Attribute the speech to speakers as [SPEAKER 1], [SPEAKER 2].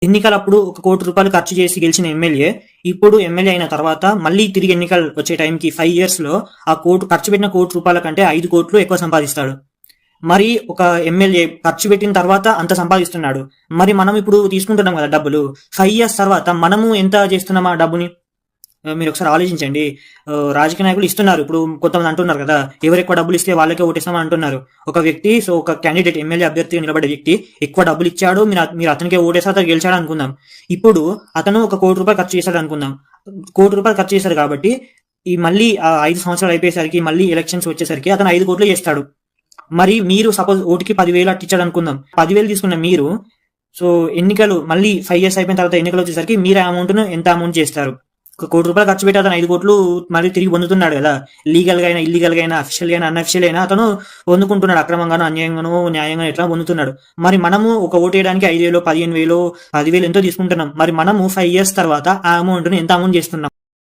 [SPEAKER 1] ఎన్నికలప్పుడు ₹1,00,00,000 ఖర్చు చేసి గెలిచిన ఎమ్మెల్యే ఇప్పుడు ఎమ్మెల్యే అయిన తర్వాత మళ్ళీ తిరిగి ఎన్నికలు వచ్చే టైంకి 5 years లో ఆ ఖర్చు పెట్టిన ₹1,00,00,000 కంటే 5 కోట్లు ఎక్కువ సంపాదిస్తాడు. మరి ఒక ఎమ్మెల్యే ఖర్చు పెట్టిన తర్వాత అంత సంపాదిస్తున్నాడు. మరి మనం ఇప్పుడు తీసుకుంటున్నాం కదా డబ్బులు. 5 years తర్వాత మనము ఎంత చేస్తున్నాం ఆ డబ్బుని? మీరు ఒకసారి ఆలోచించండి. రాజకీయ నాయకులు ఇస్తున్నారు. ఇప్పుడు కొంతమంది అంటున్నారు కదా, ఎవరు ఎక్కువ డబ్బులు ఇస్తే వాళ్ళకే ఓటేస్తామని అంటున్నారు. ఒక వ్యక్తి, ఒక క్యాండిడేట్, ఎమ్మెల్యే అభ్యర్థిగా నిలబడే వ్యక్తి ఎక్కువ డబ్బులు ఇచ్చాడు, మీరు అతనికే ఓటేస్తే అతను గెలిచాడు అనుకుందాం. ఇప్పుడు అతను ₹1,00,00,000 ఖర్చు చేశాడు అనుకుందాం. ₹1,00,00,000 ఖర్చు చేశాడు కాబట్టి ఈ మళ్ళీ 5 సంవత్సరాలు అయిపోయేసరికి మళ్ళీ ఎలక్షన్స్ వచ్చేసరికి అతను 5 కోట్లు చేస్తాడు. మరి మీరు సపోజ్ ఓటుకి 10,000 అట్టిచ్చాడు అనుకుందాం. 10,000 తీసుకున్న మీరు ఎన్నికలు మళ్ళీ 5 years అయిపోయిన తర్వాత ఎన్నికలు వచ్చేసరికి మీరు ఎంత అమౌంట్ చేస్తారు? ₹1,00,00,000 ఖర్చు పెట్టి అతను 5 కోట్లు మళ్ళీ తిరిగి పొందుతున్నాడు కదా. లీగల్ గా అయినా, ఇల్లీగల్ గా అయినా, అఫీషియల్ గా అయినా, అన్అఫీషియల్ అయినా అతను పొందుకుంటున్నాడు. అక్రమంగానో, అన్యాయంగానో, న్యాయంగా ఎట్లా పొందుతున్నాడు. మరి మనము ఒక ఓటు వేయడానికి 5,000, 15,000, 10,000 ఎంతో తీసుకుంటున్నాం. మరి మనము 5 years తర్వాత ఆ అమౌంట్ ని ఎంత అమౌంట్ చేస్తున్నాం?